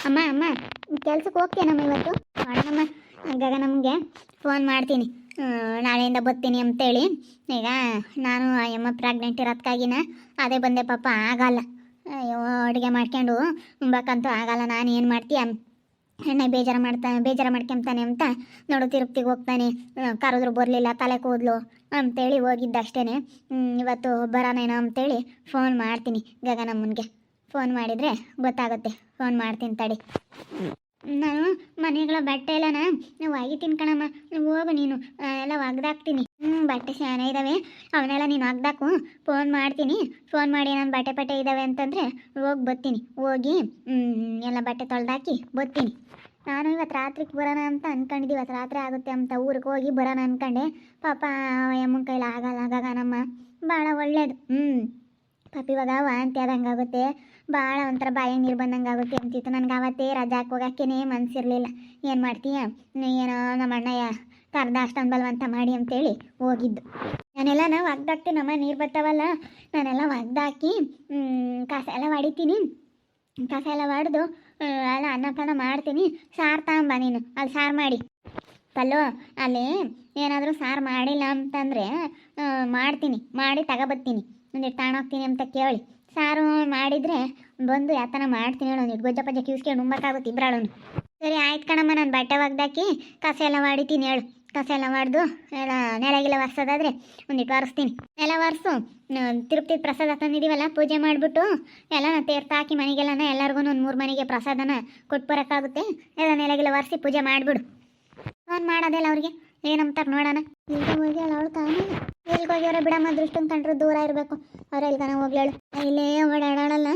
ಅಮ್ಮ ಅಮ್ಮ ಕೆಲ್ಸಕ್ಕೆ ಹೋಗ್ತೇನಮ್ಮ ಇವತ್ತು ಮಾಡೋಣಮ್ಮ. ಗಗನಮ್ಮಗೆ ಫೋನ್ ಮಾಡ್ತೀನಿ, ನಾಳೆಯಿಂದ ಬರ್ತೀನಿ ಅಂತೇಳಿ. ಈಗ ನಾನು ಅಮ್ಮ ಪ್ರೆಗ್ನೆಂಟ್ ಇರೋದಕ್ಕಾಗಿನ ಅದೇ ಬಂದೆ ಪಾಪ. ಆಗಲ್ಲ, ಅಯ್ಯೋ ಅಡುಗೆ ಮಾಡ್ಕೊಂಡು ಉಂಬಕ್ಕಂತೂ ಆಗಲ್ಲ. ನಾನು ಏನು ಮಾಡ್ತೀಯ, ಎಣ್ಣೆ ಬೇಜಾರು ಮಾಡ್ಕೊಂತಾನೆ ಅಂತ ನೋಡು ತಿರುಪ್ತಿಗೆ ಹೋಗ್ತಾನೆ. ಕರೆದ್ರು ಬರಲಿಲ್ಲ, ತಲೆ ಕೂದಲು ಅಂತೇಳಿ ಹೋಗಿದ್ದಷ್ಟೇ. ಇವತ್ತು ಬರೋನೇನೋ ಅಂತೇಳಿ ಫೋನ್ ಮಾಡ್ತೀನಿ ಗಗನಮ್ಮನಿಗೆ. ಫೋನ್ ಮಾಡಿದರೆ ಗೊತ್ತಾಗುತ್ತೆ. ಫೋನ್ ಮಾಡ್ತೀನಿ ತಡಿ. ನಾನು ಮನೆಗಳ ಬಟ್ಟೆ ಎಲ್ಲನ ಒಗಿತೀನಿ ಕಣಮ್ಮ, ಹೋಗು ನೀನು, ಎಲ್ಲ ಒಗ್ದಾಕ್ತೀನಿ. ಬಟ್ಟೆ ಶಾನೆ ಇದ್ದಾವೆ, ಅವನ್ನೆಲ್ಲ ನೀನು ಒಗ್ದಾಕು. ಫೋನ್ ಮಾಡ್ತೀನಿ. ಫೋನ್ ಮಾಡಿ ನಾನು ಬಟ್ಟೆ ಇದ್ದಾವೆ ಅಂತಂದರೆ ಹೋಗಿ ಬರ್ತೀನಿ. ಹೋಗಿ ಎಲ್ಲ ಬಟ್ಟೆ ತೊಳೆದಾಕಿ ಬರ್ತೀನಿ. ನಾನು ಇವತ್ತು ರಾತ್ರಿಗೆ ಬರೋಣ ಅಂತ ಅಂದ್ಕೊಂಡಿದ್ದೆ. ಇವತ್ತು ರಾತ್ರಿ ಆಗುತ್ತೆ ಅಂತ ಊರಿಗೆ ಹೋಗಿ ಬರೋಣ ಅಂದ್ಕೊಂಡೆ. ಪಾಪ ಅಮ್ಮನ ಕೈಲಿ ಆಗಲ್ಲ ಗಗನಮ್ಮ, ಭಾಳ ಒಳ್ಳೇದು. ಪಾಪ ಇವಾಗ ವಾಂತಿ ಆದಂಗೆ ಆಗುತ್ತೆ, ಭಾಳ ಒಂಥರ ಬಾಯಿಗೆ ನೀರು ಬಂದಂಗೆ ಆಗುತ್ತೆ ಅಂತಿತ್ತು. ನನಗೆ ಅವತ್ತೇ ರಜಾ ಹೋಗೋಕ್ಕೇ ಮನಸ್ಸಿರಲಿಲ್ಲ. ಏನು ಮಾಡ್ತೀಯ, ಏನೋ ನಮ್ಮ ಅಣ್ಣಯ್ಯ ಕರ್ದ ಅಷ್ಟೊಂದು ಬಲವಂತ ಮಾಡಿ ಅಂತೇಳಿ ಹೋಗಿದ್ದು. ನಾನೆಲ್ಲ ಒಗ್ದಾಕ್ತೀನಮ್ಮ, ನೀರು ಬರ್ತಾವಲ್ಲ ನಾನೆಲ್ಲ ಒಗ್ದಾಕಿ ಕಸ ಎಲ್ಲ ಹೊಡಿತೀನಿ. ಕಸ ಎಲ್ಲ ಹೊಡೆದು ಎಲ್ಲ ಅನ್ನ ಮಾಡ್ತೀನಿ. ಸಾರು ತಗೊಂಬ ನೀನು, ಅಲ್ಲಿ ಸಾರು ಮಾಡಿ ಕಲ್ಲು. ಅಲ್ಲಿ ಏನಾದರೂ ಸಾರು ಮಾಡಿಲ್ಲ ಅಂತಂದರೆ ಮಾಡ್ತೀನಿ, ಮಾಡಿ ತಗೊಬರ್ತೀನಿ. ಒಂದಿಟ್ಟು ತಗೊಂಡೋಗ್ತೀನಿ ಅಂತ ಕೇಳಿ. ಸಾರು ಮಾಡಿದರೆ ಬಂದು ಯಾತನ ಮಾಡ್ತೀನಿ ಹೇಳು. ಒಂದಿಟ್ಟು ಗೊಜ್ಜ ಪಜ್ಜ ಕಿವಿಸ್ಕೊಂಡು ಉಂಬಕ್ಕಾಗುತ್ತೆ ಇಬ್ಬರಾಳು. ಸರಿ ಆಯ್ತು ಕಣಮ್ಮ, ನಾನು ಬಟ್ಟೆ ಒಗ್ದಾಕಿ ಕಸ ಎಲ್ಲ ಹೊಡಿತೀನಿ ಹೇಳು. ಕಸ ಎಲ್ಲ ಹೊಡೆದು ಎಲ್ಲ ನೆಲಗಿಲ್ಲ ಒರೆಸೋದಾದರೆ ಒಂದಿಟ್ಟು ಒರೆಸ್ತೀನಿ. ಎಲ್ಲ ಒರೆಸು. ತಿರುಪತಿ ಪ್ರಸಾದ ತಂದಿದ್ದೀವಲ್ಲ, ಪೂಜೆ ಮಾಡಿಬಿಟ್ಟು ಎಲ್ಲ ತೀರ್ಥ ಹಾಕಿ ಮನೆಗೆಲ್ಲನ ಎಲ್ಲರಿಗೂ ಒಂದು 3 ಮನೆಗೆ ಪ್ರಸಾದನ ಕೊಟ್ಟು ಬರೋಕ್ಕಾಗುತ್ತೆ. ಎಲ್ಲ ನೆಲಗಿಲ್ಲ ಒರೆಸಿ ಪೂಜೆ ಮಾಡಿಬಿಡು. ಫೋನ್ ಮಾಡೋದಿಲ್ಲ ಅವ್ರಿಗೆ, ಏನಂತಾರೆ ನೋಡೋಣ. ಈಗ ಹೋಗಿ ಅಲ್ಲ ಅವಳು ತಾನೇ ಎಲ್ಲಿಗೆ ಹೋಗ್ಯಾರ ಬಿಡಮ್ಮ, ದೃಷ್ಟನ್ ಕಂಡ್ರು ದೂರ ಇರಬೇಕು. ಅವ್ರು ಎಲ್ಗಾನ ಹೋಗ್ಲೇಳು, ಇಲ್ಲೇ ಓಡಾಡೋಳಲ್ಲ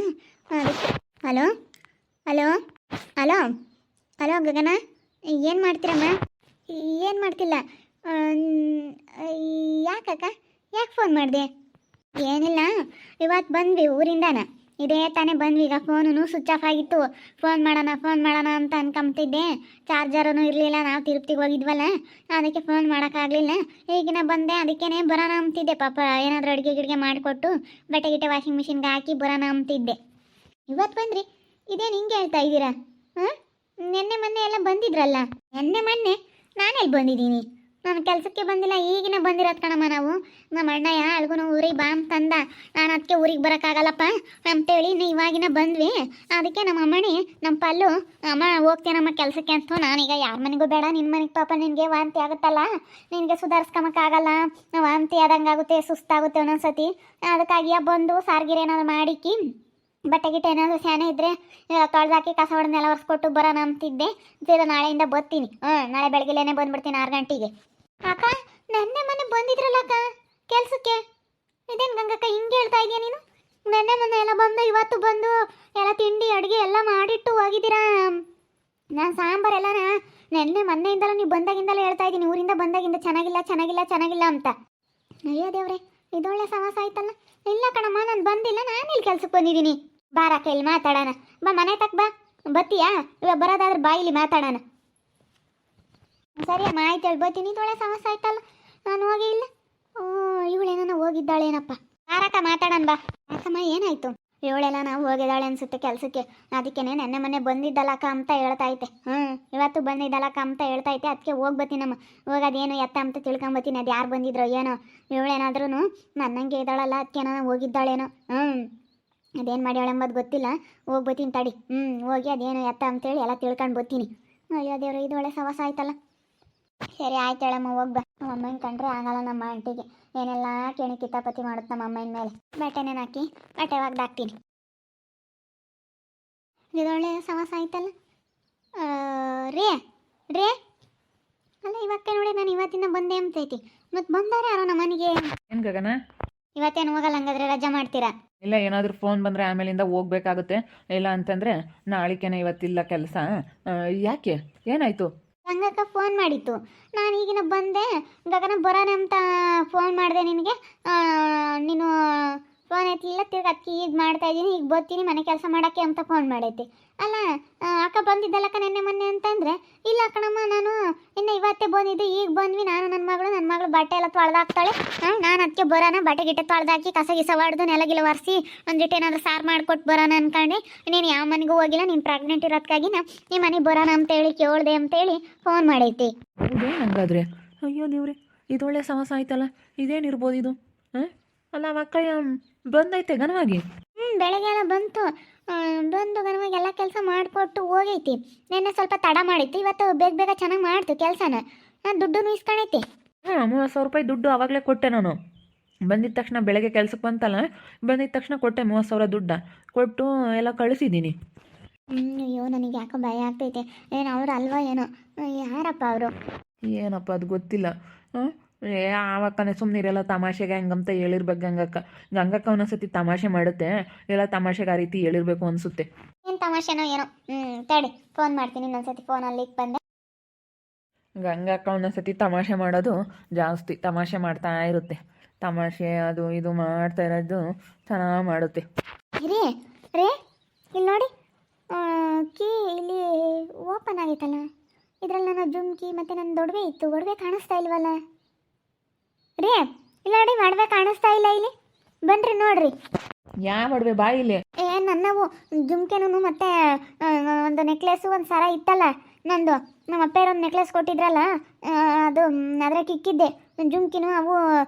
ಅದಕ್ಕೆ. ಹಲೋ ಹಲೋ ಹಲೋ ಹಲೋ ಗಗನ, ಏನು ಮಾಡ್ತೀರಮ್ಮ? ಏನು ಮಾಡ್ತಿಲ್ಲ. ಯಾಕಕ್ಕ, ಯಾಕೆ ಫೋನ್ ಮಾಡಿದೆ? ಏನಿಲ್ಲ, ಇವತ್ತು ಬಂದ್ವಿ ಊರಿಂದಾನ, ಇದೇ ತಾನೇ ಬಂದ್ವಿ. ಈಗ ಫೋನು ಸ್ವಿಚ್ ಆಫ್ ಆಗಿತ್ತು. ಫೋನ್ ಮಾಡೋಣ ಅಂತ ಅನ್ಕೊಂತಿದ್ದೆ. ಚಾರ್ಜರೂ ಇರಲಿಲ್ಲ, ನಾವು ತಿರುಪ್ತಿಗೆ ಹೋಗಿದ್ವಲ್ಲ, ಅದಕ್ಕೆ ಫೋನ್ ಮಾಡೋಕ್ಕಾಗಲಿಲ್ಲ. ಈಗಿನ ಬಂದೆ, ಅದಕ್ಕೇ ಬರೋಣ ಅಂತಿದ್ದೆ. ಪಾಪ ಏನಾದರೂ ಅಡುಗೆ ಗಿಡಿಗೆ ಮಾಡಿಕೊಟ್ಟು ಬಟ್ಟೆ ವಾಷಿಂಗ್ ಮಿಷಿನ್ಗೆ ಹಾಕಿ ಬರೋಣ ಅಂತಿದ್ದೆ. ಇವತ್ತು ಬಂದ್ರಿ, ಇದೇನು ಹಿಂಗೆ ಹೇಳ್ತಾ ಇದ್ದೀರಾ? ನೆನ್ನೆ ಮೊನ್ನೆ ಎಲ್ಲ ಬಂದಿದ್ರಲ್ಲ. ನೆನ್ನೆ ಮೊನ್ನೆ ನಾನೆಲ್ಲಿ ಬಂದಿದ್ದೀನಿ? ನಾನು ಕೆಲಸಕ್ಕೆ ಬಂದಿಲ್ಲ, ಈಗಿನ ಬಂದಿರೋದು ಕಣಮ್ಮ. ನಾವು ನಮ್ಮ ಅಣ್ಣಯ್ಯ ಅಲ್ಗೂ ಊರಿಗೆ ಬಾ ಅಂತಂದ. ನಾನು ಅದಕ್ಕೆ ಊರಿಗೆ ಬರೋಕ್ಕಾಗಲ್ಲಪ್ಪ ಅಂತೇಳಿ ಇವಾಗಿನ ಬಂದ್ವಿ. ಅದಕ್ಕೆ ನಮ್ಮ ಅಮ್ಮಣಿ ನಮ್ಮ ಪಲ್ಲು, ಅಮ್ಮ ಹೋಗ್ತೇನಮ್ಮ ಕೆಲಸಕ್ಕೆ ಅಂತ. ನಾನೀಗ ಯಾರ ಮನೆಗೂ ಬೇಡ, ನಿನ್ನ ಮನೆಗೆ ಪಾಪ ನಿನಗೆ ವಾಂತಿ ಆಗುತ್ತಲ್ಲ, ನಿನಗೆ ಸುಧಾರಿಸ್ಕೊಂಬಕ್ಕಾಗಲ್ಲ, ವಾಂತಿ ಆದಂಗೆ ಆಗುತ್ತೆ, ಸುಸ್ತಾಗುತ್ತೆ ಒಂದೊಂದ್ಸತಿ. ಅದಕ್ಕಾಗಿ ಬಂದು ಸಾರ್ಗಿರ ಏನಾದ್ರು ಮಾಡಿಕ್ಕಿ ಬಟ್ಟೆ ಗಿಟ್ಟೆ ಏನಾದರೂ ಸ್ಯಾನೆ ಇದ್ದರೆ ತೊಳೆದಾಕಿ ಕಸ ಹೊಡೆದನ್ನೆಲ್ಲ ಒರೆಸ್ಕೊಟ್ಟು ಬರೋಣ ಅಂತಿದ್ದೆ. ನಾಳೆಯಿಂದ ಬರ್ತೀನಿ. ನಾಳೆ ಬೆಳಗ್ಗೆನೇ ಬಂದುಬಿಡ್ತೀನಿ 6 ಗಂಟೆಗೆ. ಅಕ್ಕ, ನೆನ್ನೆ ಮೊನ್ನೆ ಬಂದಿದ್ರಲ್ಲ ಅಕ್ಕ ಕೆಲಸಕ್ಕೆ, ಇದೇನು ಗಂಗಕ್ಕ ಹಿಂಗೆ ಹೇಳ್ತಾ ಇದೆಯಾ ನೀನು? ನೆನ್ನೆ ಮೊನ್ನೆ ಎಲ್ಲ ಬಂದು ಇವತ್ತು ಬಂದು ಎಲ್ಲ ತಿಂಡಿ ಅಡುಗೆ ಎಲ್ಲ ಮಾಡಿಟ್ಟು ಹೋಗಿದ್ದೀರಾ? ನಾನು ಸಾಂಬಾರೆಲ್ಲ ನೆನ್ನೆ ಮೊನ್ನೆಯಿಂದಲೂ ನೀವು ಬಂದಾಗಿಂದಲೂ ಹೇಳ್ತಾ ಇದ್ದೀನಿ, ಊರಿಂದ ಬಂದಾಗಿಂದ ಚೆನ್ನಾಗಿಲ್ಲ ಅಂತ. ಅಯ್ಯೋ ದೇವ್ರೆ, ಇದೊಳ್ಳೆ ಸಮಸ್ಯೆ ಆಯ್ತಲ್ಲ. ಇಲ್ಲ ಕಣಮ್ಮ, ನಾನು ಬಂದಿಲ್ಲ, ನಾನು ಇಲ್ಲಿ ಕೆಲ್ಸಕ್ಕೆ ಬಂದಿದ್ದೀನಿ. ಬಾರಕ್ಕ, ಇಲ್ಲಿ ಮಾತಾಡೋಣ ಬಾ, ಮನೆ ತಕ್ಕ ಬಾ. ಬತ್ತೀಯಾ? ಇವಾಗ ಬರೋದಾದ್ರೆ ಬಾ, ಇಲ್ಲಿ ಮಾತಾಡೋಣ. ಸರಿ ಅಮ್ಮ, ಆಯ್ತು ಹೇಳಿ ಬರ್ತೀನಿ. ಇದೊಳ್ಳೆ ಸಮಸ್ಯೆ ಆಯ್ತಲ್ಲ, ನಾನು ಹೋಗೇ ಇಲ್ಲ. ಇವಳೇನ ಹೋಗಿದ್ದಾಳೇನಪ್ಪ. ಬಾರಕ್ಕ ಮಾತಾಡೋಣ ಬಾ. ಯಾಕಮ್ಮ, ಏನಾಯ್ತು? ಇವಳೆಲ್ಲ ನಾವು ಹೋಗಿದ್ದಾಳೆ ಅನ್ಸುತ್ತೆ ಕೆಲಸಕ್ಕೆ. ಅದಕ್ಕೇನೆ ನೆನ್ನೆ ಮೊನ್ನೆ ಬಂದಿದ್ದಲ್ಲಕ್ಕ ಅಂತ ಹೇಳ್ತಾ ಐತೆ. ಇವತ್ತು ಬಂದಿದ್ದಲ್ಲಕ್ಕ ಅಂತ ಹೇಳ್ತಾ ಐತೆ. ಅದಕ್ಕೆ ಹೋಗ್ಬತ್ತೀನಮ್ಮ. ಹೋಗೋದೇನು ಎತ್ತ ಅಂತ ತಿಳ್ಕೊಂಬತ್ತೀನಿ. ಅದು ಯಾರು ಬಂದಿದ್ರೋ ಏನೋ. ಇವಳೇನಾದ್ರೂ ನನ್ನಂಗೆ ಇದ್ದಾಳಲ್ಲ, ಅದಕ್ಕೆ ನಾನು ಹೋಗಿದ್ದಾಳೇನೋ. ಅದೇನು ಮಾಡ್ಯಾಳ ಎಂಬುದು ಗೊತ್ತಿಲ್ಲ. ಹೋಗ್ಬತ್ತೀನಿ ತಡಿ. ಹೋಗಿ ಅದೇನು ಎತ್ತ ಅಂತೇಳಿ ಎಲ್ಲ ತಿಳ್ಕೊಂಡು ಬರ್ತೀನಿ. ಅಯ್ಯೋ ದೇವ್ರು, ಇದು ಒಳ್ಳೆ ಸವಾಸ ಆಯ್ತಲ್ಲ. ಸರಿ ಆಯ್ತು ಹೇಳಮ್ಮ, ಹೋಗ್ಬಾ. ನಮ್ಮ ಅಮ್ಮನ ಕಂಡ್ರೆ ಆಗಲ್ಲ, ನಮ್ಮ ಆಂಟಿಗೆ ಏನೆಲ್ಲ ಕೇಳಿ ಕಿತಾಪತಿ ಮಾಡುತ್ತೆ ನಮ್ಮ ಅಮ್ಮನ ಮೇಲೆ. ಬಟ್ಟೆನೇನು ಹಾಕಿ ಬಟ್ಟೆ ಒಗ್ದಾಕ್ತೀನಿ. ಇದೊಳ್ಳೆ ಸವಾಸ ಆಯ್ತಲ್ಲ. ರೇ ಅಲ್ಲ, ಇವತ್ತೇ ನೋಡಿ ನಾನು ಇವತ್ತಿನ ಬಂದೆ ಅಂತೈತಿ. ಮತ್ತು ಬಂದಾರೆ ಯಾರೋ ನಮ್ಮ ಮನೆಗೆ. ಏನು ಗಗನ, ಇವತ್ತೇನು ಹೋಗಲ್ಲ ಹಂಗಾದ್ರೆ? ರಜಾ ಮಾಡ್ತೀರಾ? ಇಲ್ಲ, ಏನಾದರೂ ಫೋನ್ ಬಂದರೆ ಆಮೇಲಿಂದ ಹೋಗ್ಬೇಕಾಗುತ್ತೆ. ಇಲ್ಲ ಅಂತಂದರೆ ನಾಳಿಕೇನೆ, ಇವತ್ತಿಲ್ಲ ಕೆಲಸ. ಯಾಕೆ, ಏನಾಯಿತು? ಗಂಗಕ್ಕ ಫೋನ್ ಮಾಡಿತ್ತು. ನಾನು ಈಗಿನ ಬಂದೆ. ಗಗನ ಬರೋಣ ಅಂತ ಫೋನ್ ಮಾಡಿದೆ ನಿನಗೆ. ನೀನು ಫೋನ್ ಎತ್ತಲಿಲ್ಲ. ತಿರ್ಗಿ ಅದಕ್ಕೆ ಈಗ ಮಾಡ್ತಾಯಿದ್ದೀನಿ, ಈಗ ಬರ್ತೀನಿ ಮನೆ ಕೆಲಸ ಮಾಡೋಕ್ಕೆ ಅಂತ ಫೋನ್ ಮಾಡೈತಿ. ಅಲ್ಲ, ಆ ಅಕ್ಕ ಬಂದಿದ್ದಲ್ಲಕ್ಕ ನೆನ್ನೆ ಮೊನ್ನೆ ಅಂತಂದ್ರೆ ಇಲ್ಲ ಕಣಮ್ಮ ನಾನು ಇನ್ನು ಇವತ್ತೇ ಬಂದಿದ್ದು ಈಗ ಬಂದ್ವಿ ನಾನು ನನ್ನ ಮಗಳು ಬಟ್ಟೆ ಎಲ್ಲ ತೊಳೆದಾಕ್ತಾಳೆ ನಾನು ಅದಕ್ಕೆ ಬರೋಣ ಬಟ್ಟೆ ಗಿಟ್ಟೆ ತೊಳೆದಾಕಿ ಕಸ ಗಿಸ ಹೊಡೆದು ನೆಲಗಿಲ್ಲ ಒರೆಸಿ ಒಂದಿಟ್ಟು ಏನಾದ್ರು ಸಾರು ಮಾಡಿಕೊಟ್ಟು ಬರೋಣ ಅನ್ಕೊಂಡೆ ನೀನು ಯಾವ ಮನೆಗೂ ಹೋಗಿಲ್ಲ ನೀನು ಪ್ರೆಗ್ನೆಂಟ್ ಇರೋದಕ್ಕಾಗಿ ನಿಮ್ಮ ಮನೆಗೆ ಬರೋಣ ಅಂತೇಳಿ ಕೇಳ್ದೆ ಅಂತೇಳಿ ಫೋನ್ ಮಾಡೈತಿ. ಹೌದೇ ಹಂಗಾದ್ರೆ? ಅಯ್ಯೋ ದೇವ್ರೆ, ಇದೊಳ್ಳೆ ಸಮಸ್ಯೆ ಆಯ್ತಲ್ಲ. ಇದೇನಿರ್ಬೋದು ಇದು? ಹಾಂ, ಅಲ್ಲ ಮಕ್ಕಳ ಬಂದೈತೆ ಘನವಾಗಿ. ಬೆಳಗ್ಗೆ ಎಲ್ಲ ಬಂತು ಬಂದು ಗನವಾಗಿ ಎಲ್ಲ ಕೆಲಸ ಮಾಡಿಕೊಟ್ಟು ಹೋಗೈತಿ. ನಿನ್ನೆ ಸ್ವಲ್ಪ ತಡ ಮಾಡಿತ್ತು, ಇವತ್ತು ಬೇಗ ಬೇಗ ಚೆನ್ನಾಗಿ ಮಾಡ್ತು ಕೆಲಸನ. ದುಡ್ಡು ಇಸ್ಕೊಂಡೈತಿ. ಹಾಂ, 30,000 ರೂಪಾಯಿ ದುಡ್ಡು ಆವಾಗಲೇ ಕೊಟ್ಟೆ ನಾನು. ಬಂದಿದ್ದ ತಕ್ಷಣ ಬೆಳಗ್ಗೆ ಕೆಲ್ಸಕ್ಕೆ ಬಂತಲ್ಲ, ಬಂದಿದ್ದ ತಕ್ಷಣ ಕೊಟ್ಟೆ 30,000 ದುಡ್ಡು ಕೊಟ್ಟು ಎಲ್ಲ ಕಳಿಸಿದ್ದೀನಿ. ಅಯ್ಯೋ ನನಗೆ ಯಾಕೋ ಭಯ ಆಗ್ತೈತೆ. ಏನು ಅವ್ರು ಅಲ್ವಾ ಏನೋ? ಯಾರಪ್ಪ ಅವರು? ಏನಪ್ಪ ಅದು ಗೊತ್ತಿಲ್ಲ. ಹಾಂ, ಆವಕ್ಕನೆ ಸುಮ್ಮನಿರೆಲ್ಲ ತಮಾಷೆಗೆ ಹಂಗಂತ ಹೇಳಿರ್ಬೇಕು. ಗಂಗಕ್ಕ ಒಂದೊಂದ್ಸತಿ ತಮಾಷೆ ಮಾಡುತ್ತೆ, ಎಲ್ಲ ತಮಾಷೆಗೆ ಆ ರೀತಿ ಹೇಳಿರ್ಬೇಕು ಅನಿಸುತ್ತೆ. ಏನು ತಮಾಷೆನೋ ಏನೋ. ತಡಿ ಫೋನ್ ಮಾಡ್ತೀನಿ ಇನ್ನೊಂದ್ಸತಿ. ಫೋನಲ್ಲಿ ಬಂದೆ. ಗಂಗಕ್ಕ ಒಂದೊಂದ್ಸತಿ ತಮಾಷೆ ಮಾಡೋದು ಜಾಸ್ತಿ, ತಮಾಷೆ ಮಾಡ್ತಾ ಇರುತ್ತೆ. ತಮಾಷೆ ಅದು ಇದು ಮಾಡ್ತಾ ಇರೋದು ಚೆನ್ನಾಗಿ ಮಾಡುತ್ತೆ. ರೇ ರೇ ಇಲ್ಲಿ ನೋಡಿ, ಕೀ ಇಲ್ಲಿ ಓಪನ್ ಆಗೈತಲ್ಲ, ಇದರಲ್ಲಿ ನನ್ನ ಜುಮ್ಕಿ ಮತ್ತು ನನ್ನ ದೊಡವೆ ಇತ್ತು. ಒಡವೆ ಕಾಣಿಸ್ತಾ ಇಲ್ವಲ್ಲ ರೇ? ಇಲ್ಲ ನೋಡಿ, ಒಡವೆ ಕಾಣಿಸ್ತಾ ಇಲ್ಲ ಇಲ್ಲಿ. ಬನ್ರಿ ನೋಡ್ರಿ. ಯಾವ ಒಡವೆ? ಬಾ ಇಲ್ಲಿ. ನನ್ನವು ಜುಮ್ಕೆನೂ ಮತ್ತೆ ಒಂದು ನೆಕ್ಲೆಸ್ಸು ಒಂದು ಸರ ಇತ್ತಲ್ಲ ನಂದು. ನಮ್ಮ ಅಪ್ಪೇರು ಒಂದು ನೆಕ್ಲೆಸ್ ಕೊಟ್ಟಿದ್ರಲ್ಲ, ಅದು ಅದ್ರಾಗ ಇಕ್ಕಿದ್ದೆ. ಜುಮ್ಕಿನೂ ಅವು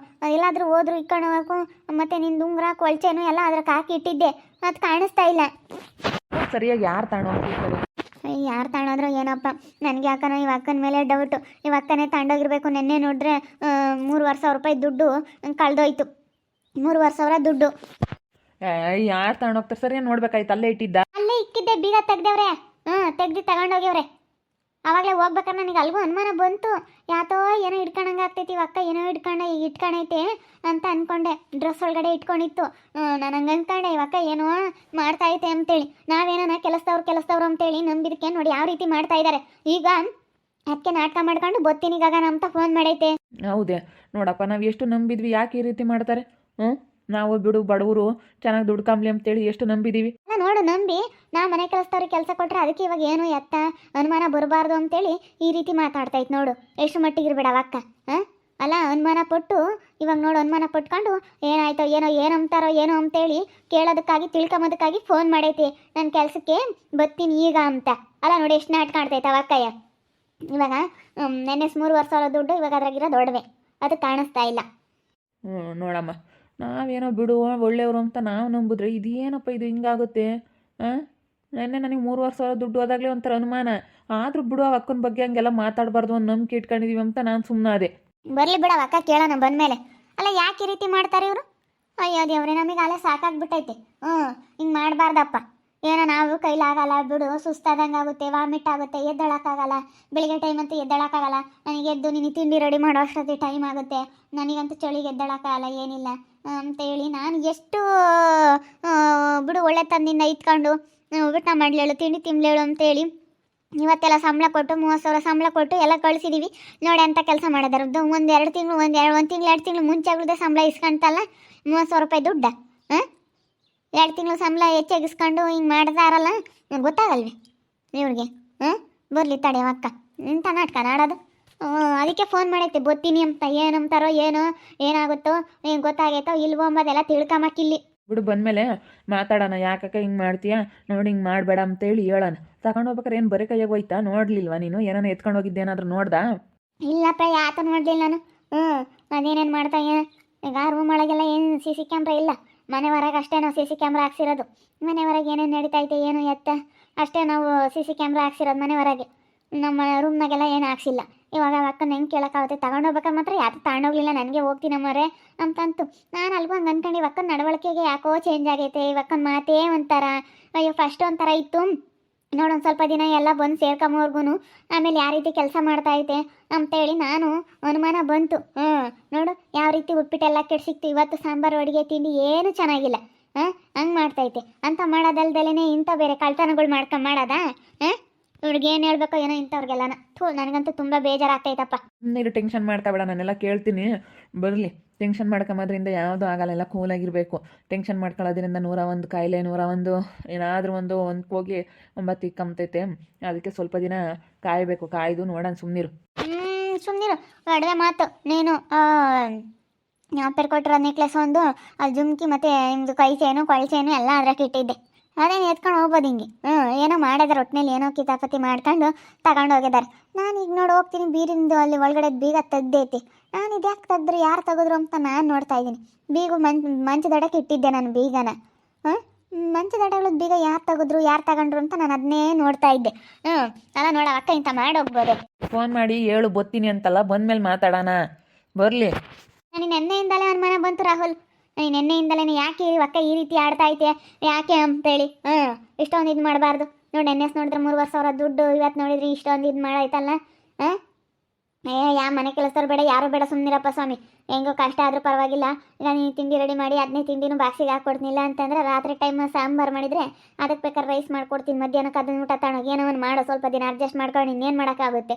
ಎಲ್ಲಾದರೂ ಹೋದ್ರು ಇಕ್ಕೊಂಡು ಹೋಗು, ಮತ್ತು ನಿಂದು ಉಂಗುರ ಕೊಳ್ಚೆನೂ ಎಲ್ಲ ಅದ್ರಾಗ ಹಾಕಿ ಇಟ್ಟಿದ್ದೆ. ಅದು ಕಾಣಿಸ್ತಾ ಇಲ್ಲ. ಸರಿಯಾಗಿ ಯಾರು ತಗೊಂಡೋಗ್ತಿರ್ತಾರೆ? ಯಾರು ತಗೊಂಡ್ರು ಏನಪ್ಪ, ನನಗೆ ಯಾಕನೋ ಈ ಅಕ್ಕನ ಮೇಲೆ ಡೌಟು. ಈ ಅಕ್ಕನೇ ತಗೊಂಡೋಗಿರ್ಬೇಕು. ನೆನ್ನೆ ನೋಡ್ರೆ 3,000 ರೂಪಾಯಿ ದುಡ್ಡು ಕಳೆದೋಯ್ತು. 3,000 ದುಡ್ಡು. ಯಾರು ತಗೊಂಡೋಗ್ತಾರೆ? ಸರಿ ನೋಡ್ಬೇಕಾಯ್ತು. ಅಲ್ಲೇ ಇಟ್ಟಿದ್ದ? ಅಲ್ಲೇ ಇಕ್ಕಿದ್ದೆ, ಬೀಗ ತೆಗ್ದವ್ರೆ. ತೆಗ್ದು ತಗೊಂಡೋಗ್ಯವ್ರೆ. ಆವಾಗಲೇ ಹೋಗ್ಬೇಕಾದ್ರೆ ನನಗೆ ಅಲ್ಗೂ ಅನುಮಾನ ಬಂತು. ಯಾತೋ ಏನೋ ಇಟ್ಕೊಂಡಂಗೆ ಆಗ್ತೈತಿ, ಇವ ಅಕ್ಕ ಏನೋ ಇಟ್ಕೊಂಡೈತೆ ಅಂತ ಅಂದ್ಕೊಂಡೆ. ಡ್ರೆಸ್ ಒಳಗಡೆ ಇಟ್ಕೊಂಡಿತ್ತು. ನಾನು ಹಂಗೆ ಅಂದ್ಕೊಂಡೆ ಇವ ಅಕ್ಕ ಏನೋ ಮಾಡ್ತಾಯಿತೆ ಅಂತೇಳಿ. ನಾವೇನ ಕೆಲಸದವ್ರು ಅಂತೇಳಿ ನಂಬಿದಕ್ಕೆ ನೋಡಿ ಯಾವ ರೀತಿ ಮಾಡ್ತಾ ಇದ್ದಾರೆ. ಈಗ ಅದಕ್ಕೆ ನಾಟಕ ಮಾಡ್ಕೊಂಡು ಬತ್ತೀನಿ ಗಗನ ಅಂತ ಫೋನ್ ಮಾಡೈತೆ. ಹೌದೇ ನೋಡಪ್ಪ, ನಾವು ಎಷ್ಟು ನಂಬಿದ್ವಿ, ಯಾಕೆ ಈ ರೀತಿ ಮಾಡ್ತಾರೆ? ನಾವು ಬಿಡು ಬಡವರು, ಚೆನ್ನಾಗಿ ದುಡ್ಡು ಕಾಮ್ಲಿ ಅಂತೇಳಿ ಎಷ್ಟು ನಂಬಿದ್ದೀವಿ. ಅಲ್ಲ ನೋಡು, ನಂಬಿ ನಾ ಮನೆ ಕೆಲಸದವ್ರಿಗೆ ಕೆಲಸ ಕೊಟ್ಟರೆ ಅದಕ್ಕೆ ಇವಾಗ ಏನು ಎತ್ತ ಅನುಮಾನ ಬರಬಾರ್ದು ಅಂತೇಳಿ ಈ ರೀತಿ ಮಾತಾಡ್ತೈತೆ ನೋಡು. ಎಷ್ಟು ಮಟ್ಟಿಗೆ ಇರ್ಬೇಡ ಅಕ್ಕ. ಅಲ್ಲ ಅನುಮಾನ ಪಟ್ಟು ಇವಾಗ ನೋಡು, ಅನುಮಾನ ಪಟ್ಕೊಂಡು ಏನಾಯ್ತೋ ಏನೋ ಅಂತಾರೋ ಅಂತೇಳಿ ಕೇಳೋದಕ್ಕಾಗಿ ತಿಳ್ಕೊಂಬೋದಕ್ಕಾಗಿ ಫೋನ್ ಮಾಡೈತಿ. ನನ್ನ ಕೆಲಸಕ್ಕೆ ಬರ್ತೀನಿ ಈಗ ಅಂತ. ಅಲ್ಲ ನೋಡಿ ಎಷ್ಟು ನಾಟಕ ಆಡ್ತೈತೆ ಅವಕ್ಕಯ್ಯ. ಇವಾಗ ನೆನ್ನೆ 3,000 ದುಡ್ಡು ಇವಾಗ ಅದ್ರಾಗಿರೋ ದೊಡ್ಡವೆ, ಅದು ಕಾಣಿಸ್ತಾ ಇಲ್ಲ. ನೋಡಮ್ಮ, ನಾವೇನೋ ಬಿಡು ಒಳ್ಳೆಯವರು ಅಂತ ನಾವು ನಂಬಿದ್ರೆ ಇದೇನಪ್ಪ ಇದು ಹಿಂಗಾಗುತ್ತೆ? ನೆನ್ನೆ ನನಗೆ 3,000 ದುಡ್ಡು ಹೋದಾಗಲೇ ಒಂಥರ ಅನುಮಾನ. ಆದರೂ ಬಿಡು, ಆ ಅಕ್ಕನ ಬಗ್ಗೆ ಹಂಗೆಲ್ಲ ಮಾತಾಡಬಾರ್ದು ಅನ್ನೋ ನಂಬಿಕೆ ಇಟ್ಕೊಂಡಿದೀವಿ ಅಂತ ನಾನು ಸುಮ್ಮನಾದೆ. ಬರಲಿ ಬಿಡ ಅಕ್ಕ, ಕೇಳೋಣ ಬಂದಮೇಲೆ. ಅಲ್ಲ ಯಾಕೆ ಈ ರೀತಿ ಮಾಡ್ತಾರೆ ಇವರು? ಅಯ್ಯೋ ದೇವ್ರೆ, ನಮಗೆ ಅಲ್ಲೇ ಸಾಕಾಗ್ಬಿಟ್ಟೈತೆ. ಹಿಂಗೆ ಮಾಡಬಾರ್ದಪ್ಪ. ಏನೋ ನಾವು ಕೈಲಾಗಲ್ಲ ಬಿಡು, ಸುಸ್ತಾದಂಗೆ ಆಗುತ್ತೆ, ವಾಮಿಟ್ ಆಗುತ್ತೆ, ಎದ್ದೇಳಕ್ಕಾಗಲ್ಲ. ಬೆಳಿಗ್ಗೆ ಟೈಮ್ ಅಂತೂ ಎದ್ದೇಳಕ್ಕಾಗಲ್ಲ. ನನಗೆ ಎದ್ದು ನಿನಗೆ ತಿಂಡಿ ರೆಡಿ ಮಾಡೋ ಅಷ್ಟೊತ್ತಿ ಟೈಮ್ ಆಗುತ್ತೆ. ನನಗಂತೂ ಚಳಿಗೆ ಎದ್ದೇಳಕ್ಕಾಗಲ್ಲ, ಏನಿಲ್ಲ ಅಂತೇಳಿ ನಾನು ಎಷ್ಟು ಬಿಡು ಒಳ್ಳೆ ತಂದಿಂದ ಇಟ್ಕೊಂಡು ಊಟ ಮಾಡಲೇಳು, ತಿಂಡಿ ತಿನ್ಲೇಳು ಅಂತೇಳಿ ಇವತ್ತೆಲ್ಲ ಸಂಬಳ ಕೊಟ್ಟು 30,000 ಸಂಬಳ ಕೊಟ್ಟು ಎಲ್ಲ ಕಳಿಸಿದ್ದೀವಿ. ನೋಡಿ ಅಂತ ಕೆಲಸ ಮಾಡಿದಾರೆ. ಒಂದು 2 ತಿಂಗಳು ಒಂದು ತಿಂಗಳು 2 ತಿಂಗಳು ಮುಂಚೆಗಳದೇ ಸಂಬಳ ಇಸ್ಕೊಂತಲ್ಲ 30,000 ರೂಪಾಯಿ ದುಡ್ಡ. 2 ತಿಂಗಳು ಸಂಬಳ ಹೆಚ್ಚಾಗಿಸ್ಕೊಂಡು ಹಿಂಗೆ ಮಾಡ್ತಾರಲ್ಲ, ಗೊತ್ತಾಗಲ್ವಿ ಇವ್ರಿಗೆ? ಬರಲಿ ತಡೆ ಅಕ್ಕ, ಇಂಥ ನಾಟಕ ನಾಡೋದು. ಅದಕ್ಕೆ ಫೋನ್ ಮಾಡೈತೆ, ಬತ್ತೀನಿ ಅಂತ. ಏನಂತಾರೋ ಏನಾಗುತ್ತೋ ಗೊತ್ತಾಗೈತೋ ಇಲ್ವೋ ಅಂಬೋದೆಲ್ಲ ತಿಳ್ಕೊಂಬಕ್ಕಿಲ್ಲಿ. ಬಿಡು, ಬಂದಮೇಲೆ ಮಾತಾಡೋಣ. ಯಾಕಕ್ಕ ಹಿಂಗೆ ಮಾಡ್ತೀಯಾ, ನೋಡಿ ಹಿಂಗೆ ಮಾಡಬೇಡ ಅಂತೇಳಿ ಹೇಳೋಣ. ತಗೊಂಡು ಹೋಗ್ಬೇಕಾರೆ ಏನು ಬರೀ ಕೈಯಾಗ ಹೋಯ್ತಾ? ನೋಡ್ಲಿಲ್ವಾ ನೀನು? ಏನಾನ ಎತ್ಕೊಂಡು ಹೋಗಿದ್ದೇನಾದ್ರೂ ನೋಡ್ದಾ? ಇಲ್ಲಪ್ಪ, ಯಾತ ನೋಡ್ಲಿಲ್ಲ ನಾನು. ಅದೇನೇನು ಮಾಡ್ತಾ ಈಗ ರೂಮ್ ಒಳಗೆಲ್ಲ ಏನು CC ಕ್ಯಾಮ್ರಾ ಇಲ್ಲ. ಮನೆ ಹೊರಗೆ ಅಷ್ಟೇ ನಾವು CC ಕ್ಯಾಮ್ರಾ ಹಾಕ್ಸಿರೋದು. ಮನೆ ಹೊರಗೆ ಏನೇನು ನಡೀತೈತೆ ಏನು ಎತ್ತ ಅಷ್ಟೇ ನಾವು CC ಕ್ಯಾಮ್ರಾ ಹಾಕ್ಸಿರೋದು ಮನೆ ಹೊರಗೆ. ನಮ್ಮ ರೂಮ್ನಾಗೆಲ್ಲ ಏನು ಹಾಕ್ಸಿಲ್ಲ. ಇವಾಗ ಅಕ್ಕನ ಹೆಂಗೆ ಕೇಳೋಕ್ಕಾಗುತ್ತೆ? ತಗೊಂಡೋಗ್ಬೇಕಾದ್ರೆ ಮಾತ್ರ ಯಾಕೆ ತಗೊಂಡೋಗ್ಲಿಲ್ಲ, ನನಗೆ ಹೋಗ್ತೀನಮ್ಮರೇ ಅಂತಂತು. ನಾನು ಅಲ್ಗೂ ಹಂಗೆ ಅಂದ್ಕೊಂಡು ಇವಕ್ಕನ ನಡವಳಿಕೆಗೆ ಯಾಕೋ ಚೇಂಜ್ ಆಗೈತೆ. ಇವಕ್ಕನ ಮಾತೇ ಒಂಥರ, ಅಯ್ಯೋ ಫಸ್ಟ್ ಒಂಥರ ಇತ್ತು, ನೋಡೊಂದು ಸ್ವಲ್ಪ ದಿನ ಎಲ್ಲ ಬಂದು ಸೇರ್ಕೊಂಬವ್ರಿಗೂ ಆಮೇಲೆ ಯಾವ ರೀತಿ ಕೆಲಸ ಮಾಡ್ತಾಯಿದೆ ಅಂತೇಳಿ ನಾನು ಅನುಮಾನ ಬಂತು. ನೋಡು ಯಾವ ರೀತಿ ಉಪ್ಪಿಟ್ಟೆಲ್ಲ ಕೆಡ್ಸಿಕ್ತು. ಇವತ್ತು ಸಾಂಬಾರು ಅಡುಗೆ ತಿಂಡಿ ಏನೂ ಚೆನ್ನಾಗಿಲ್ಲ. ಹಂಗೆ ಮಾಡ್ತೈತೆ ಅಂತ ಮಾಡೋದಲ್ದಲೇ ಇಂಥ ಬೇರೆ ಕಳ್ತನಗಳು ಮಾಡೋದಾ? ಇವ್ರಿಗೆ ಏನು ಹೇಳ್ಬೇಕೋ ಏನೋ ಇಂಥವ್ರಿಗೆಲ್ಲನ. ನನಗಂತೂ ತುಂಬ ಬೇಜಾರಾಗ್ತೈತಪ್ಪ. ನೀನು ಟೆನ್ಷನ್ ಮಾಡ್ತಾ ಬೇಡ, ನಾನೆಲ್ಲ ಕೇಳ್ತೀನಿ. ಬರಲಿ, ಟೆನ್ಷನ್ ಮಾಡ್ಕೊಂಬೋದ್ರಿಂದ ಯಾವುದೂ ಆಗಲ್ಲ, ಎಲ್ಲ ಕೂಲಾಗಿರಬೇಕು. ಟೆನ್ಷನ್ ಮಾಡ್ಕೊಳ್ಳೋದ್ರಿಂದ 101 ಕಾಯಿಲೆ 101 ಏನಾದರೂ ಒಂದು ಹೋಗಿ 9 ಕಂಬ್ತೈತೆ. ಅದಕ್ಕೆ ಸ್ವಲ್ಪ ದಿನ ಕಾಯಬೇಕು, ಕಾಯ್ದು ನೋಡೋಣ, ಸುಮ್ಮನಿರು. ಸುಮ್ಮನಿರು, ಒಡವೆ ಮಾತು ನೀನು. ಪೇರ್ ಕೊಟ್ಟಿರೋ ನೆಕ್ಲೆಸ್ ಒಂದು, ಅಲ್ಲಿ ಜುಮ್ಕಿ ಮತ್ತು ನಿಮ್ಮದು ಕೈ ಚೈನು ಕೊಳ್ ಚೈನು ಎಲ್ಲ ಅದ್ರಾಗ ಇಟ್ಟಿದ್ದೆ. ಅದೇನು ಎತ್ಕೊಂಡು ಹೋಗ್ಬೋದು ಹಿಂಗೆ. ಏನೋ ಮಾಡಿದಾರೆ ಒಟ್ಟಿನಲ್ಲಿ, ಏನೋ ಕಿತಾಪತಿ ಮಾಡ್ಕೊಂಡು ತಗೊಂಡು ಹೋಗಿದ್ದಾರೆ. ನಾನು ಈಗ ನೋಡಿ ಹೋಗ್ತೀನಿ, ಬೀರಿಂದು ಅಲ್ಲಿ ಒಳಗಡೆ ಬೀಗ ತೆಗ್ದೈತಿ. ನಾನು ಇದು ಯಾಕೆ ತೆಗೆದ್ರು, ಯಾರು ತೆಗೆದ್ರು ಅಂತ ನಾನು ನೋಡ್ತಾ ಇದ್ದೀನಿ. ಬೀಗು ಮಂಚದಡಕ್ಕೆ ಇಟ್ಟಿದ್ದೆ ನಾನು ಬೀಗನ. ಮಂಚದಡಗಳದ ಬೀಗ ಯಾರು ತೆಗೆದ್ರು, ಯಾರು ತಗೊಂಡ್ರು ಅಂತ ನಾನು ಅದನ್ನೇ ನೋಡ್ತಾ ಇದ್ದೆ. ಅಲ್ಲ ನೋಡ ಅಕ್ಕ ಇಂಥ ಮಾಡಿ ಹೋಗ್ಬೋದು. ಫೋನ್ ಮಾಡಿ ಹೇಳು ಬರ್ತೀನಿ ಅಂತಲ್ಲ, ಬಂದಮೇಲೆ ಮಾತಾಡೋಣ, ಬರಲಿ. ನನಗೆ ನೆನ್ನೆಯಿಂದಲೇ ಅನುಮಾನ ಬಂತು ರಾಹುಲ್. ನನಗೆ ನೆನ್ನೆಯಿಂದಲೇ ಯಾಕೆ ಅಕ್ಕ ಈ ರೀತಿ ಆಡ್ತಾ ಐತೆ, ಯಾಕೆ ಅಂತೇಳಿ. ಇಷ್ಟೊಂದು ಇದು ಮಾಡಬಾರ್ದು ನೋಡಿ. ನೆನ್ನೆಸ್ ನೋಡಿದ್ರೆ 3,000 ದುಡ್ಡು, ಇವತ್ತು ನೋಡಿದ್ರಿ ಇಷ್ಟೊಂದು ಇದು ಮಾಡಾಯ್ತಲ್ಲ. ಯಾವ ಮನೆ ಕೆಲಸದವ್ರು ಬೇಡ, ಯಾರು ಬೇಡ, ಸುಮ್ಮನಿರಪ್ಪ ಸ್ವಾಮಿ. ಹೆಂಗೋ ಕಷ್ಟ ಆದರೂ ಪರವಾಗಿಲ್ಲ. ಈಗ ನೀನು ತಿಂಡಿ ರೆಡಿ ಮಾಡಿ ಅದನ್ನೇ ತಿಂಡಿನೂ ಬಾಕ್ಸಿಗೆ ಹಾಕ್ಕೊಡ್ತಿಲ್ಲ ಅಂತಂದ್ರೆ, ರಾತ್ರಿ ಟೈಮ್ ಸಾಂಬಾರು ಮಾಡಿದರೆ ಅದಕ್ಕೆ ಬೇಕಾದ್ರೆ ರೈಸ್ ಮಾಡ್ಕೊಡ್ತೀನಿ. ಮಧ್ಯಾಹ್ನಕ್ಕೆ ಅದನ್ನ ಊಟ ತಗೊಂಡೋಗಿ ಏನೋ ಒಂದು ಮಾಡೋ, ಸ್ವಲ್ಪ ದಿನ ಅಡ್ಜಸ್ಟ್ ಮಾಡ್ಕೊಂಡು ಇನ್ನೇನು ಮಾಡೋಕ್ಕಾಗುತ್ತೆ.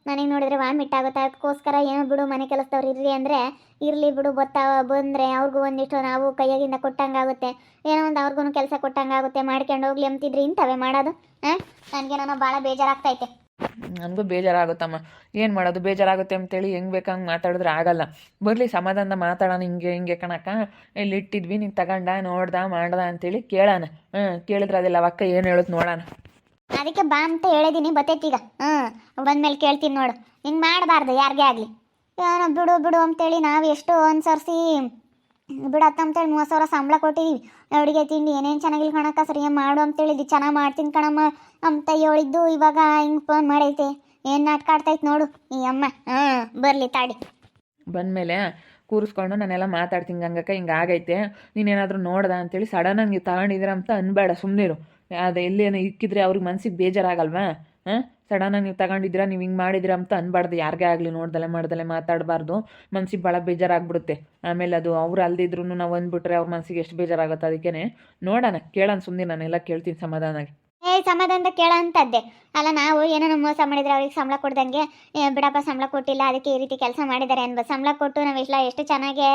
ನನಗೆ ನೋಡಿದ್ರೆ ವಾಮಿಟ್ ಆಗುತ್ತೆ. ಅದಕ್ಕೋಸ್ಕರ ಏನೋ ಬಿಡು, ಮನೆ ಕೆಲಸದವ್ರು ಇರ್ರಿ ಅಂದರೆ ಇರಲಿ ಬಿಡು, ಬಂದರೆ ಅವ್ರಿಗೂ ಒಂದಿಷ್ಟು ನಾವು ಕೈಯಾಗಿಂದ ಕೊಟ್ಟಂಗಾಗುತ್ತೆ, ಏನೋ ಒಂದು ಅವ್ರಿಗೂ ಕೆಲಸ ಕೊಟ್ಟಂಗಾಗುತ್ತೆ, ಮಾಡ್ಕೊಂಡು ಹೋಗ್ಲಿ ಅಂತಿದ್ರಿ ಇಂಥವೇ ಮಾಡೋದು. ನನಗೆ ನಾನು ಭಾಳ ಬೇಜಾರಾಗ್ತೈತೆ. ನನಗೂ ಬೇಜಾರಾಗುತ್ತಮ್ಮ, ಏನು ಮಾಡೋದು, ಬೇಜಾರಾಗುತ್ತೆ ಅಂತೇಳಿ ಹೆಂಗೆ ಬೇಕಂಗೆ ಮಾತಾಡಿದ್ರೆ ಆಗಲ್ಲ. ಬರಲಿ, ಸಮಾಧಾನ ಮಾತಾಡೋಣ. ಹಿಂಗೆ ಕಣಕ್ಕ ಇಲ್ಲಿ ಇಟ್ಟಿದ್ವಿ, ನೀನು ತಗೊಂಡ ನೋಡ್ದ ಮಾಡ್ದ ಅಂತೇಳಿ ಕೇಳೋಣ. ಕೇಳಿದ್ರೆ ಅದೆಲ್ಲ ಅಕ್ಕ ಏನು ಹೇಳುತ್ತೆ ನೋಡೋಣ. ಅದಕ್ಕೆ ಬಾ ಅಂತ ಹೇಳಿದ್ದೀನಿ, ಬತ್ತೈತೀಗ. ಬಂದ್ಮೇಲೆ ಕೇಳ್ತೀನಿ ನೋಡು. ಹಿಂಗೆ ಮಾಡಬಾರ್ದು ಯಾರಿಗೇ ಆಗಲಿ. ಏನೋ ಬಿಡು ಬಿಡು ಅಂತೇಳಿ ನಾವು ಎಷ್ಟು ಅನ್ಸರ್ಸಿ ಬಿಡತ್ತ ಅಂತೇಳಿ 30,000 ಸಂಬಳ ಕೊಟ್ಟಿದ್ದೀವಿ. ಅಡುಗೆ ತಿಂಡಿ ಏನೇನು ಚೆನ್ನಾಗಿಲ್ಲ ಕಣಕ್ಕ, ಸರಿ ಮಾಡು ಅಂತೇಳಿದ್ವಿ. ಚೆನ್ನಾಗಿ ಮಾಡ್ತೀನಿ ಕಣಮ್ಮ ಅಂತ ಹೇಳಿದ್ದು, ಇವಾಗ ಹಿಂಗೆ ಫೋನ್ ಮಾಡೈತೆ. ಏನು ನಾಟಕ ಆಡ್ತೈತೆ ನೋಡು ಈ ಅಮ್ಮ. ಬರಲಿ ತಾಡಿ. ಬಂದಮೇಲೆ ಕೂರಿಸ್ಕೊಂಡು ನಾನೆಲ್ಲ ಮಾತಾಡ್ತೀನಿ. ಗಂಗಕ್ಕ ಹಿಂಗೆ ಆಗೈತೆ, ನೀನೇನಾದರೂ ನೋಡ್ದ ಅಂತೇಳಿ ಸಡನ್ನಾಗಿ ನೀವು ತಗೊಂಡಿದ್ದೀರ ಅಂತ ಅನ್ಬೇಡ, ಸುಮ್ಮನಿರು. ಅದು ಎಲ್ಲೇನೋ ಇಕ್ಕಿದ್ರೆ ಅವ್ರಿಗೆ ಮನ್ಸಿಗೆ ಬೇಜಾರಾಗಲ್ವಾ? ಸಡನ್ನಾಗಿ ನೀವು ತಗೊಂಡಿದ್ದೀರಾ, ನೀವು ಹಿಂಗೆ ಮಾಡಿದ್ದೀರಾ ಅಂತ ಅನ್ಬಾರ್ದು. ಯಾರಿಗೇ ಆಗಲಿ ನೋಡ್ದಲೆ ಮಾಡ್ದಲೆ ಮಾತಾಡಬಾರ್ದು. ಮನ್ಸಿಗೆ ಭಾಳ ಬೇಜಾರಾಗ್ಬಿಡುತ್ತೆ. ಆಮೇಲೆ ಅದು ಅವ್ರು ಅಲ್ದಿದ್ರು ನಾವು ಅಂದ್ಬಿಟ್ರೆ ಅವ್ರ ಮನ್ಸಿಗೆ ಎಷ್ಟು ಬೇಜಾರಾಗುತ್ತೆ. ಅದಕ್ಕೇ ನೋಡೋಣ, ಕೇಳೋಣ, ಸುಮ್ಮನೆ ನಾನೆಲ್ಲ ಕೇಳ್ತೀನಿ ಸಮಾಧಾನಾಗಿ. ಸಮಾಧಾನದ ಕೇಳೋ ಅಂತದ್ದೆ ಅಲ್ಲ. ನಾವು ಏನೋ ಮೋಸ ಮಾಡಿದ್ರೆ ಅವ್ರಿಗೆ ಸಂಬಳ ಕೊಡ್ದಂಗೆ, ಬಿಡಪ್ಪ ಸಂಬಳ ಕೊಟ್ಟಿಲ್ಲ ಅದಕ್ಕೆ ಈ ರೀತಿ ಕೆಲಸ ಮಾಡಿದ್ದಾರೆ ಅನ್ಬೋದು. ಸಂಬಳ ಕೊಟ್ಟು ನಾವೆಲ್ಲ ಎಷ್ಟು ಚೆನ್ನಾಗೇ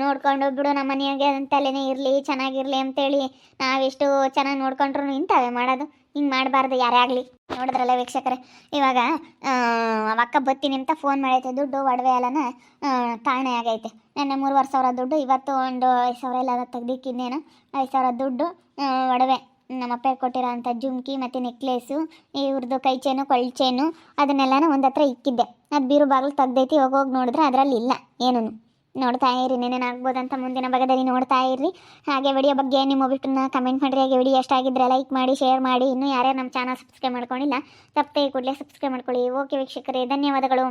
ನೋಡ್ಕೊಂಡು ಬಿಡು ನಮ್ಮ ಮನೆಯಾಗೆ ಅಂತಲೇ ಇರಲಿ, ಚೆನ್ನಾಗಿರಲಿ ಅಂತೇಳಿ ನಾವೆಷ್ಟು ಚೆನ್ನಾಗಿ ನೋಡ್ಕೊಂಡ್ರು ಇಂಥವೇ ಮಾಡೋದು. ಹಿಂಗೆ ಮಾಡಬಾರ್ದು ಯಾರೇ ಆಗಲಿ. ನೋಡಿದ್ರಲ್ಲ ವೀಕ್ಷಕರೇ, ಇವಾಗ ಅಕ್ಕ ಬರ್ತೀನಿ ಅಂತ ಫೋನ್ ಮಾಡೈತೆ. ದುಡ್ಡು ಒಡವೆ ಎಲ್ಲನ ಕಾಣೆ ಆಗೈತೆ. ನೆನ್ನೆ 3,500 ದುಡ್ಡು, ಇವತ್ತು ಒಂದು 5,000 ಎಲ್ಲ ತೆಗ್ದಿಕ್ಕಿನ್ನೇನು 5,000 ದುಡ್ಡು, ಒಡವೆ, ನಮ್ಮಪ್ಪ ಕೊಟ್ಟಿರೋ ಅಂಥ ಜುಮ್ಕಿ ಮತ್ತು ನೆಕ್ಲೇಸು, ಇವ್ರದ್ದು ಕೈ ಚೈನು ಕೊಳ್ ಚೈನು, ಅದನ್ನೆಲ್ಲನೂ ಒಂದು ಹತ್ರ ಇಕ್ಕಿದ್ದೆ. ಅದು ಬೀರು ಬಾಗಿಲು ತೆಗ್ದೈತಿ. ಹೋಗಿ ನೋಡಿದ್ರೆ ಅದರಲ್ಲಿ ಇಲ್ಲ ಏನೂ. ನೋಡ್ತಾ ಇರಿ, ಏನೇನಾಗ್ಬೋದಂತ ಮುಂದಿನ ಭಾಗದಲ್ಲಿ ನೋಡ್ತಾ ಇರ್ರಿ. ಹಾಗೆ ವಿಡಿಯೋ ಬಗ್ಗೆ ನಿಮ್ಮ ಅಭಿಪ್ರಾಯನ ಕಮೆಂಟ್ ಮಾಡಿರಿ. ಹಾಗೆ ವಿಡಿಯೋ ಎಷ್ಟಾಗಿದ್ದರೆ ಲೈಕ್ ಮಾಡಿ, ಶೇರ್ ಮಾಡಿ. ಇನ್ನೂ ಯಾರ್ಯಾರು ನಮ್ಮ ಚಾನಲ್ ಸಬ್ಸ್ಕ್ರೈಬ್ ಮಾಡ್ಕೊಂಡಿಲ್ಲ, ತಪ್ಪೇ ಕೂಡಲೇ ಸಬ್ಸ್ಕ್ರೈಬ್ ಮಾಡ್ಕೊಳ್ಳಿ. ಓಕೆ ವೀಕ್ಷಕರೇ, ಧನ್ಯವಾದಗಳು.